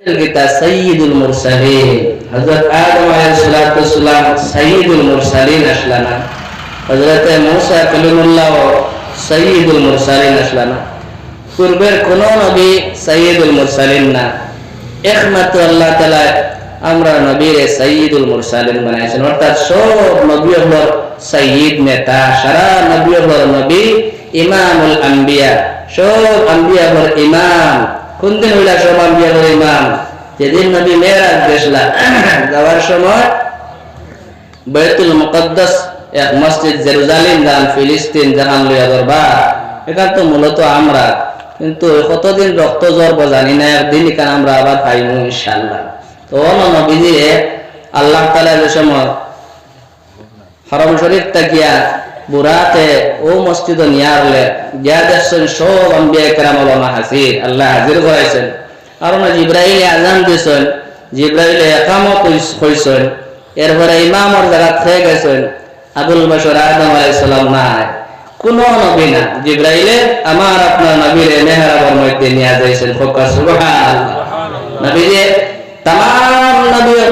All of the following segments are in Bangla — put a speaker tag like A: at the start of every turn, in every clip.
A: kita sayyidul mursalin Hazrat Adam alaihi salam sayyidul mursalin aslana Hazrat Musa kalimullah sayyidul mursalin aslana পূর্বের কোন নবী সাইয়্যিদুল মুরসালিন না একমাত্র আল্লাহ তাআলা আমরা নবীরে সাইয়্যিদুল মুরসালিন বানাইছেন অর্থাৎ সব নবী হলো সাইয়্যিদ নেতা সারা নবী হলো নবী ইমামুল আম্বিয়া সব আম্বিয়া হলো ইমাম কোন দিন হইলা সব আম্বিয়া হলো ইমাম যেদিন নবী মেরাজ গেছলা যাওয়ার সময় বাইতুল মুকদ্দাস এক মসজিদ জেরুজালেম দান ফিলিস্তিন জাহান লইয়া দরবার এটা তো মূলত আমরা কিন্তু কতদিন রক্ত জ্বর জানি না একদিন এখানে আমরা আবার পাইমু ইনশাআল্লাহ তো নবীজি আল্লাহ তাআলা যে সময় হারাম শরীফ তাকিয়া বুরাতে ও মসজিদ নিয়ারলে গিয়া দেখছেন সব আম্বিয়া কেরাম ওলামা হাজির আল্লাহ হাজির করাইছেন আর না জিব্রাইল আযান দিছেন জিব্রাইল ইকামত হইছেন এরপরে ইমামর জায়গা থেকে গেছেন আবুল বাশর আদম আলাইহিস সালাম নাই কোন নবী না জিব্রাইলে আমার আপনার নবীর মেহরাবের মধ্যে নিয়ে যাইছেন ফোকাস সুবহানাল্লাহ নবীজি तमाम নবীর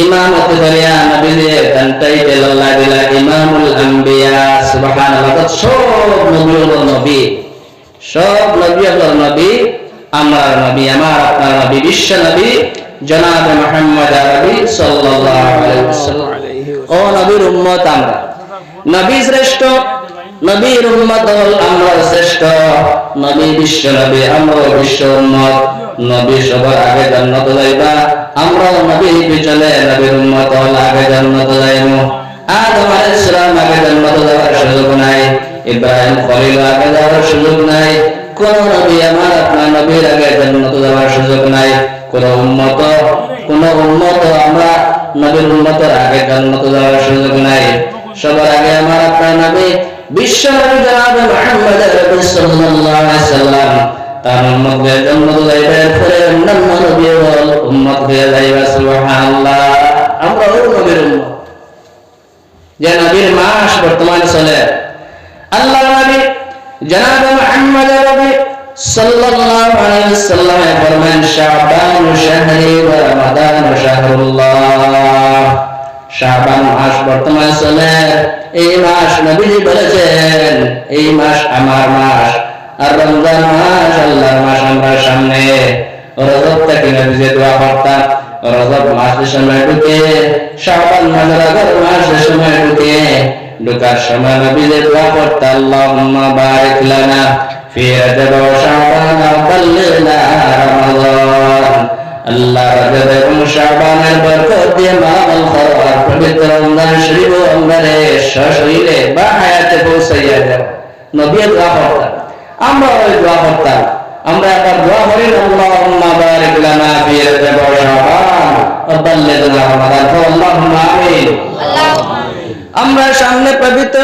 A: ইমামত করিয়া নবীজি কান্তাই আল্লাহ দিলা ইমামুল আম্বিয়া সুবহানাল্লাহ সব নবীর নবী সব নবীর নবী আমার নবী আমার আপনার নবী বিশ্ব নবী জনাব মুহাম্মদ আরবি সাল্লাল্লাহু আলাইহি ওয়াসাল্লাম ও নবীর উম্মত আমরা নবী শ্রেষ্ঠ নবীর উম্মত হল আমরা শ্রেষ্ঠ নবী বিশ্ব নবী আমরা বিশ্ব উম্মত নবী সবার আগে জান্নাতে যাইবা আমরা নবীর পিছনে নবীর উম্মত হল আগে জান্নাতে যাইমু আদম আলাইহিস সালাম আগে জান্নাতে যাওয়ার সুযোগ নাই ইব্রাহিম খলিল আগে যাওয়ার সুযোগ নাই কোন নবী আমার আপনার নবীর আগে জান্নাতে যাওয়ার সুযোগ নাই কোন উম্মত আমরা নবীর উম্মতের আগে জান্নাতে যাওয়ার সুযোগ নাই সবার আগে আমার আপনার নবী বিশ্ব নবী জনাব মুহাম্মদ আরবি সাল্লাল্লাহু আলাইহি ওয়াসাল্লাম তার উম্মতদের জান্নাতে যাইবে পরে অন্যান্য নবীর উম্মত হয়ে যাইবে সুবহানাল্লাহ আমরা ওই নবীর উম্মত যে নবীর মাস বর্তমানে চলে আল্লাহর নবী জনাব মুহাম্মদ আরবি সাল্লাল্লাহু আলাইহি ওয়াসাল্লাম ফরমান শাবান শাহরি ওয়া রমাদান শাহরুল্লাহ শাবান মাস বর্তমানে চলে এই মাস নবীজি বলেছেন এই মাস আমার মাস আর রমজান মাস আল্লাহর মাস আমরা সামনে রজব থেকে নবীজি দোয়া করতেন রজব মাসের সময় ঢুকে শাবান মাসের আগের মাসের সময় ঢুকে ঢুকার সময় নবীজি দোয়া করতেন আল্লাহুম্মা বারিক লানা ফি রজব ওয়া শাবান ওয়া বাল্লিগনা রমাদান আল্লাহ রজব এবং শাবানের বরকত দিয়ে মাল খাওয়ার পবিত্র রমজান শরীফ আমারে সশরীরে বা হায়াতে পৌঁছাইয়া দাও নবী দোয়া করতেন আমরা ওই দোয়া করতাম আমরা একবার দোয়া করি আল্লাহুম্মা বারিক লানা ফি রজব ওয়া শাবান ওয়া বাল্লিগনা রমাদান আল্লাহুম্মা আমিন আমরা সামনে পবিত্র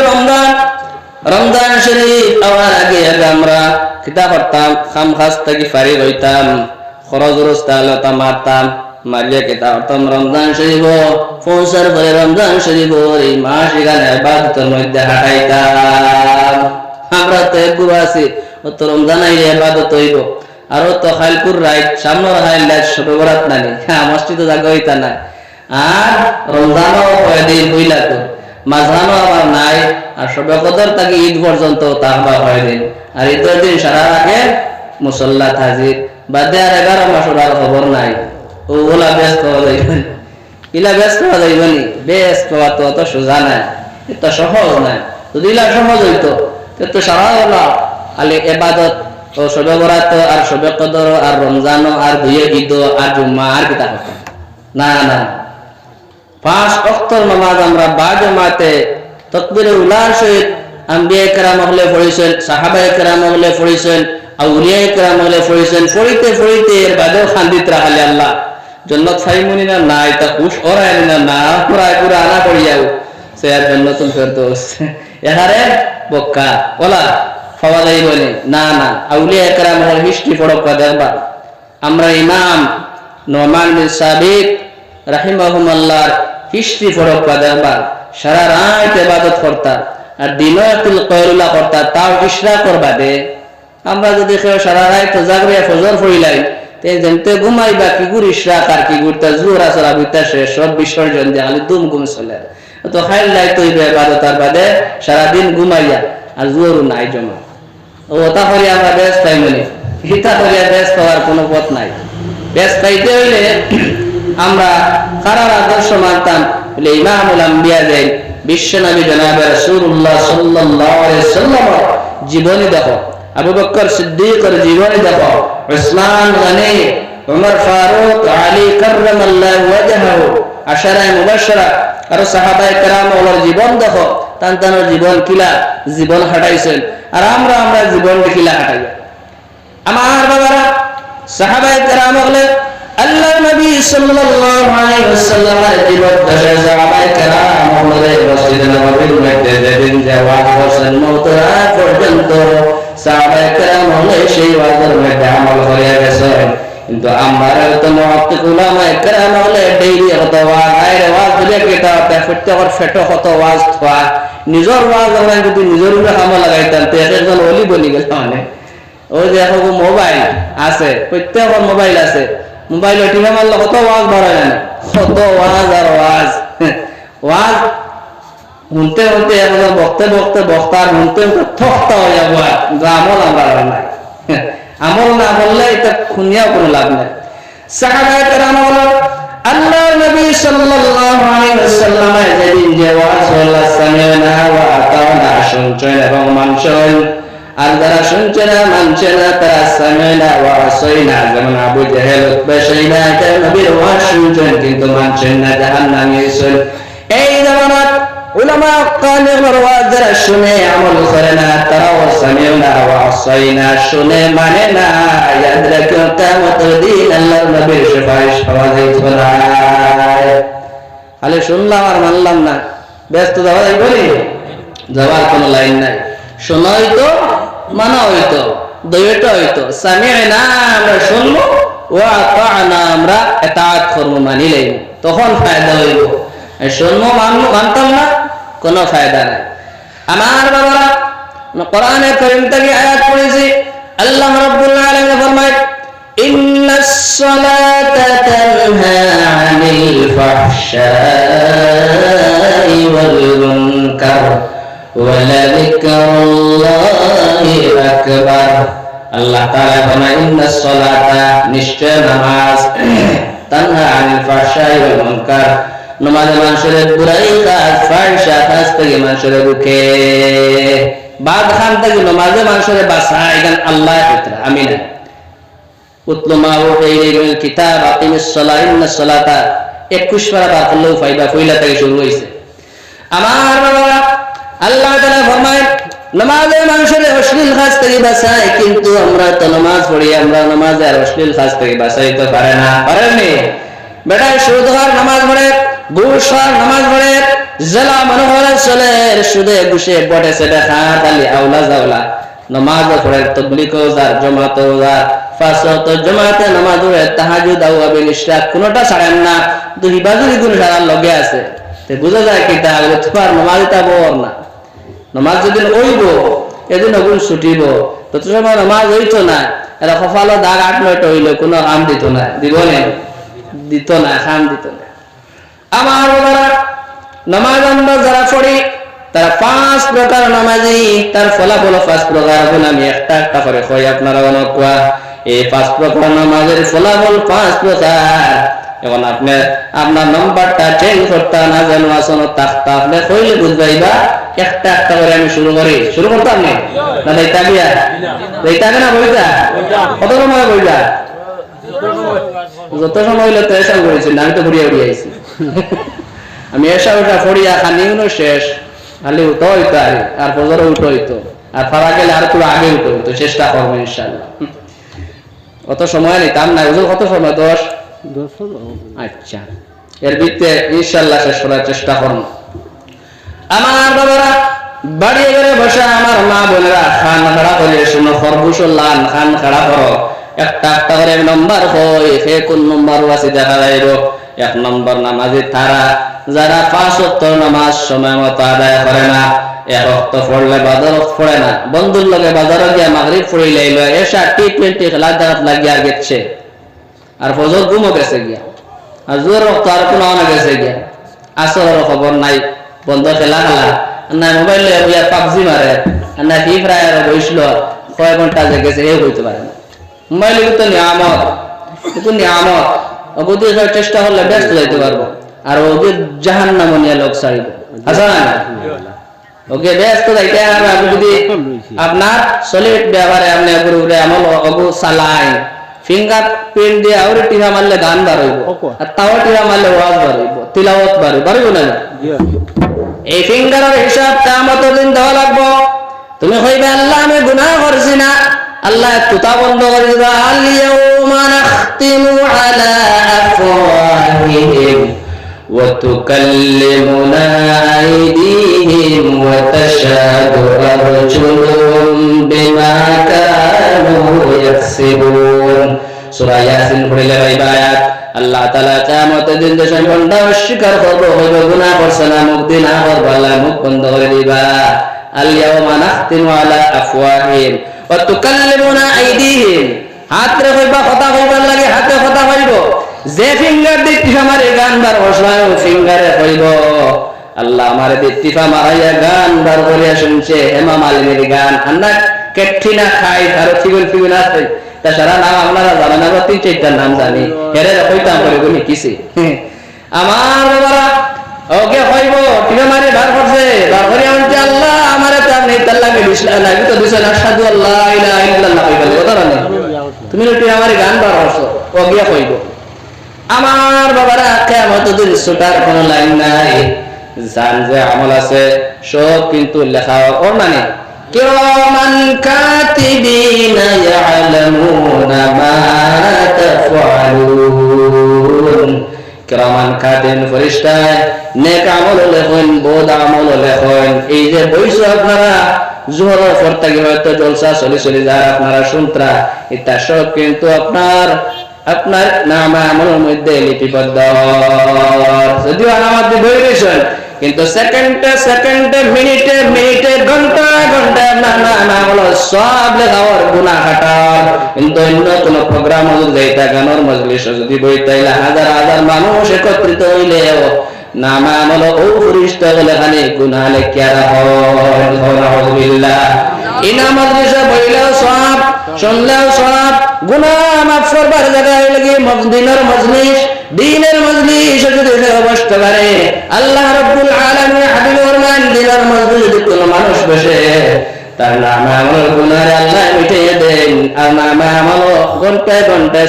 A: রমজান শরীফ আওয়ার আগে আমরা কিতাব পড়তাম খামখাস থেকে ফারিগ হইতাম খরচ রস্তালতা মারতাম মারিয়া কিতাব পড়তাম রমজান শরীফ পৌঁছার পরে রমজান শরীফ এই মাস এখানে ইবাদতের মধ্যে হাঁটাইতাম আমরা তো একগুলো আছি ও তো রমজান আইলে ইবাদত হইব আর তো খাইলপুর রাইট সামনের হাইল রাইট সবে বরাত নানি হ্যাঁ মসজিদে জায়গা হইতা না আর রমজানও কয়দিন হইলা তো মাঝখানও আবার নাই আর সবে কদর থেকে ঈদ পর্যন্ত তাহবা কয়দিন আর ঈদের দিন সারা আগে মুসল্লা হাজির বাদে আর 11 মাসের আর খবর নাই ওগুলা ব্যস্ত হওয়া যাইবেন ইলা ব্যস্ত হওয়া যাইবেনি ব্যস্ত হওয়া তো অত সোজা নাই এত সহজ নাই যদি ইলা সহজ হইতো তো সারা হলা খালি এবাদত ও সবে বরাত আর সবে কদর আর রমজান আর দুয়ে ঈদ আর জুম্মা আর কিতা হতো না না 5 ওয়াক্তের নামাজ আমরা বাজমাতে তাকবীরে উলার সহিত আম্বিয়া কেরাম হলে পড়িছেন সাহাবায়ে কেরাম হলে পড়িছেন আউলিয়া কেরাম হলে পড়িছেন পড়িতে এর বাদেও খান্দিত রাখালে আল্লাহ জান্নাত ফাইমুনি না নাই তা খুশ ওরাই না পুরা আনা পড়িয়াও সে আর জান্নাতুল ফেরদৌস এহারে বক্কা ওলা ফওয়ালাই বলে না আউলিয়া কেরাম হলে হিস্ট্রি পড়বা দেখবা আমরা ইমাম নোমান বিন সাবিত রাহিমাহুল্লাহর হিস্ট্রি পড়বা দেখবা সারা রাত ইবাদত করতা আর দিনাতুল কয়রুলা করতা তাও ইশরা করবা দে আমরা যদি কেউ সারা রাত জাগরে ফজর পড়িলাই যেতে ঘুমাইবা কি গুরিস রাখ আর কি গুড়তা জোরা চলা বুঝতা শেষ সব বিসর্জন দিয়ে খালি দুম ঘুম চলে তো খাইল লাই তৈরি বারোটার বাদে সারাদিন ঘুমাইয়া আর জোরও নাই জমা ওটা করে আমরা বেশ পাই মনে হিতা করিয়া বেশ পাওয়ার কোনো পথ নাই বেশ পাইতে হইলে আমরা কারার আদর্শ মানতাম বলে ইমামুল আম্বিয়া যাই বিশ্বনবী জনাবে রাসূলুল্লাহ সাল্লাল্লাহু আলাইহি ওয়াসাল্লাম জীবনী দেখো আবু বকর সিদ্দিকের জীবনী দেখো উসমান গনি উমর ফারুক আলী কাররামাল্লাহু ওয়াজহাহু আশারায়ে মুবাশশারা আর সাহাবায়ে কেরামের জীবন দেখো তানতানোর জীবন কিলা জীবন হাঁটাইছেন আর আমরা জীবন কিলা হাঁটাই আমার বাবারা সাহাবায়ে কেরাম হলেন আল্লাহর নবী সাল্লাল্লাহু আলাইহি ওয়াসাল্লামের জীবদ্দশায় সাহাবায়ে কেরাম হলেন মসজিদে নববীর মধ্যে যেদিন ওয়াজ করছেন মওতের আগ পর্যন্ত সাহাবায়ে কেরাম হলে সেই ওয়াজের মধ্যে আমল করে গেছেন কিন্তু আমরা তো মুহাক্কিক উলামায়ে কেরাম হলে ডেইলি হতো ওয়াজ আইরে ওয়াজ দিলে কেটা প্রত্যেকর ফেটো হতো ওয়াজ থা নিজের ওয়াজ আমরা যদি নিজের উপরে আমল লাগাইতাম তো একজন ওলি বনি গেল মানে ওই যে এখন মোবাইল আছে প্রত্যেকর মোবাইল আছে মোবাইল টিভি মারলে কত ওয়াজ বাড়ায় না কত ওয়াজ আর ওয়াজ ওয়াজ শুনতে শুনতে একজন বক্তার শুনতে থকতা হয়ে যাবো আমল আমরা নাই আমল না বললে এটা শুনিয়াও কোনো লাভ নাই সাহাবায়ে কেরাম আল্লাহর নবী সাল্লাল্লাহু আলাইহি ওয়াসাল্লাম যেদিন যে ওয়াজ হলো সামিনা ওয়া আতানা শুনছেন এবং মানছেন আর যারা শুনছে না মানছে না তারা সামিনা ওয়া আসাইনা যেমন আবু জাহেল উতবা শাইবা তারা নবীর ওয়াজ শুনছেন কিন্তু মানছেন না জাহান্নামী হয়েছেন এই জামানাত উলামা কালের ওয়াজ যারা শুনে আমল করে না তারাও সামিনা ওয়া আসাইনা শুনে মানে না ইয়াদ রাখিও কিয়ামতের দিন আল্লাহর নবীর সুপারিশ পাওয়া যাইতো না খালি শুনলাম আর মানলাম না ব্যস্ত যাওয়া যাইব নি যাওয়ার কোনো লাইন নাই শোনা হইতো মানা হইতো দইটা হইতো সামি'না আমরা শুনবো ওয়া আতা'না আমরা ইতাআত করব মানিলেই তখন ফায়দা হইব শুনবো মানতাম না কোনো ফায়দা নাই আমার বাবারা কোরআনে কারীম থেকে আয়াত পড়েছি আল্লাহ রাব্বুল আলামিন ফরমায় ইন্নাস সালাতা তানহা আনিল ফাহশাই ওয়াল মুনকার ওয়ালাযিকরুল্লাহি আকবার আল্লাহ তাআলা ফরমায় ইন্নাস সালাতা নিশ্চয় নামাজ তানহা আনিল ফাহশাই ওয়াল মুনকার নামাজ মানুষের বুরাই কাজ ফাহশা কাজ থেকে মানুষের রুখে বাদ খান থেকে নামাজে মানুষের বাঁচায় গান আল্লাহ পুত্র আমিন উতলু মা ওয়াইলিল কিতাব আকিমিস সালাহ ইন্নাস সালাতা 21 পারা পার করলেও ফায়দা কইলা থেকে শুরু হইছে আমার বাবা আল্লাহ তাআলা ফরমায় নামাজে মানুষের অশ্লীল কাজ থেকে বাঁচায় কিন্তু আমরা তো নামাজ পড়ি আমরা নামাজে অশ্লীল কাজ থেকে বাঁচাইতে পারে না পারেনি বেটা সুদহার নামাজ পড়ে ঘুষখোর নামাজ পড়ে জেলা মনোহরের চলে সুদে ঘুষে বটে সেটা খাত আলি আউলা জাউলা নামাজ পড়ে তাবলীগও যার জামাতও যার পাঁচ ওয়াক্ত জামাতে নামাজ পড়ে তাহাজ্জুদ আওয়াবিল ইশরাক কোনটা ছাড়েন না তো ইবাদতের গুণ সারার লগে আছে তে বুঝা যায় কি তা তোমার নামাজটা বর না নামাজ যেদিন হইব এদিন গুণ ছুটিব তত সময় নামাজ হইতো না এরা কপালো দাগ 8-9 হইল কোনো কাম দিত না দিব না দিত না কাম দিত না আমার বাবারা নামাজ আমরা যারা পড়ি তারা 5 প্রকার নামাজি তার ফলাফল 5 প্রকার এখন আমি একটা একটা করে কই আপনারা কোয়া এই 5 প্রকার নামাজের ফলাফল 5 প্রকার এখন আপনি আপনার নাম্বারটা চেঞ্জ করতে না জানো আসনো তাকতা আপনি কইলে বুঝবাইবা একটা একটা করে আমি শুরু করতাম না না দেইতাবিয়া দেইতাবে না বইতা কত সময় বইতা যত সময় হইলো তো এসব করেছি না আমি তো ঘুরিয়ে উড়িয়ে আইছি আমি এসব ওটা ফড়িয়া খানিও শেষ খালি উঠো হইতো আর ফজরও উঠো হইতো আর ফারা গেলে আর একটু আগে উঠো হইতো চেষ্টা করবো ইনশাআল্লাহ অত সময় নিতাম না হুজুর কত সময় 10 আচ্ছা এর ভিতরে ইনশাআল্লাহ শেষ করার চেষ্টা করব আমার বাবারা বাড়ি ঘরে বসে আমার মা বোনেরা খান খাড়া করে শুনো খরগোশ লান খান খাড়া করো একটা একটা করে নম্বর হয় সে কোন নম্বর আছে দেখা যাইব 1 নম্বর নামাজি তারা যারা 5 ওয়াক্ত নামাজ সময় মতো আদায় করে না 1 ওয়াক্ত পড়লে বাজার পড়ে না বন্ধুর লগে বাজারে গিয়ে মাগরিব পড়িলে এসা টি20 খেলা দেখাত লাগিয়া গেছে আর ফজর ঘুমো গেছে গিয়া, আর জোর রক্ত আর কোনো অনেক গেছে গিয়া, আসরের খবর নাই, বন্ধ খেলা খেলা না, মোবাইল বইয়া পাবজি মারে না, ফ্রি ফায়ার বইছিল কয় ঘন্টা যে গেছে এ হইতে পারে না। মোবাইল তো নিয়ামত, কিন্তু নিয়ামত ওগুদি চেষ্টা করলে ব্যস্ত যাইতে পারবো, আর ওকে জাহান্নাম নিয়ে লোক ছাড়িব, আছে না? ওকে ব্যস্ত যাইতে আপনি যদি আপনার সলিড ব্যবহারে আপনি উপরে আমল অগু চালাই, ফিঙ্গার প্রিন্ট দিয়ে আউরে টিহা মারলে গান বার হইব, আর তাও টিহা মারলে ওয়াজ বার হইব, তিলাওয়াত বার হইব, পারবো না? এই ফিঙ্গারের হিসাব কিয়ামত দিন দেওয়া লাগবো। তুমি কইবে আল্লাহ আমি গুনাহ করছি না, আল্লাহ তুতা বন্ধ করে দিবা, আল ইয়াউমা নাখতিমু আলা আফওয়াহিহিম ওয়া তুকাল্লিমুনা আইদিহিম ওয়া তাশহাদু আরজুলুহুম বিমা কানু ইয়াকসিবুন। সূরা ইয়াসিন পড়লে আয়াত আল্লাহ তাআলা কিয়ামতের দিন যে বান্দা অস্বীকার করবে, হইবে গুনাহ করছে না, মুখ দিয়ে না করবে, আল্লাহ মুখ বন্ধ করে দিবা। আল ইয়াউমা নাখতিমু আলা আফওয়াহিহিম ওয়া তুকাল্লিমুনা আইদিহিম, হাতে হইবা কথা কইবার লাগে, হাতে কথা কইব, যে ফিঙ্গার দিয়ে টিফা মারে গান বার বসায় ফিঙ্গারে কইব আল্লাহ আমারে দিয়ে টিফা মারাইয়া গান বার করিয়া শুনছে হেমা মালিনীর গান, আন্না কেট্টিনা খাই আরো ফিগুন ফিগুন আছে, তাছাড়া নাম আপনারা জানেন, আমরা 3-4টার নাম জানি, হেরে কইতাম করে গুনি কিছে আমার বাবারা ওকে কইব টিফা মারে বার করছে, বার করিয়া বলছে আল্লাহ আমারে তো আপনি তাল্লা মিলিসলা লাগি তো দিছেন আশহাদু আল্লাহ ইলাহা ইল্লাল্লাহ কইবেন, কথা না? তুমি টিফা মারে গান বার করছো, ওকে কইব আমার বাবারা কিয়ামতের দিন ছুটার কোন লাইন নাই, জান যে আমল আছে সব কিন্তু লেখা ওর মানে কিরামান কাতিবিনা ইয়ালামুনা মা তাফআলুন। কিরামান কাতিবিন ফেরেশতা নেক আমল লেখেন, বদ আমল লেখেন। এই যে বইছো আপনারা জোহরের পর থেকে হয়তো জলসা চলে যায়, আপনারা শুনত্রা, এটা সব কিন্তু আপনার নাম আমলের মধ্যে লিপিবদ্ধ, যদিও আমার বই রয়েছেন, কিন্তু সেকেন্ডে মিনিটে ঘন্টায় আপনার নাম আমল সব লেখাওয়ার গুনাহ কাটার। কিন্তু অন্য কোন প্রোগ্রাম যদি গানোর মজলিস যদি বই, তাইলে হাজার হাজার মানুষ একত্রিত হইলেও নাম আমল ও ফেরেশতা লেখানে গুনাহ লেখিয়া হয়। আলহামদুলিল্লাহ ইনা মজলিসে বইলেও সব, শুনলেও সব, গুনাহ মাফ করবার জায়গায় লাগি দিনের মজলিস যদি বসতে পারে, আল্লাহ রাব্বুল আলামিন হাবিবুর রহমান দিনের মজলিস যদি কোনো মানুষ বসে, তার নাম আমল গুনাহ আল্লাহ মিটিয়ে দেন, আর নাম আমল ঘন্টায়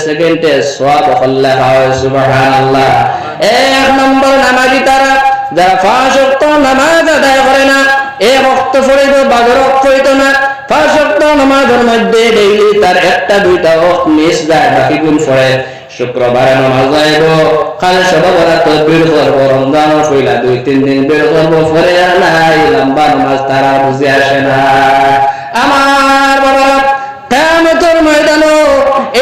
A: সেকেন্ডে সওয়াব আল্লাহ হয়। সুবহানাল্লাহ। এক নম্বর নামাজি তারা যারা 5 ওয়াক্ত নামাজ আদায় করে না, এক ওয়াক্ত পড়িব বাগর পড়িত না, 5 ওয়াক্ত নামাজের মধ্যে ডেইলি তার একটা দুইটা ওয়াক্ত মিস যায়, বাকি গুণ পড়ে, শুক্রবারে নামাজ যাইব, কাল সবাবরা তকবীর করব, রমজান হইলা 2-3 দিন বের করব, পরে আর নাই লম্বা নামাজ তারা বুঝে আসে না। আমার বাবা কিয়ামতের ময়দানে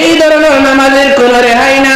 A: এই ধরনের নামাজের কোনো রেহাই নাই।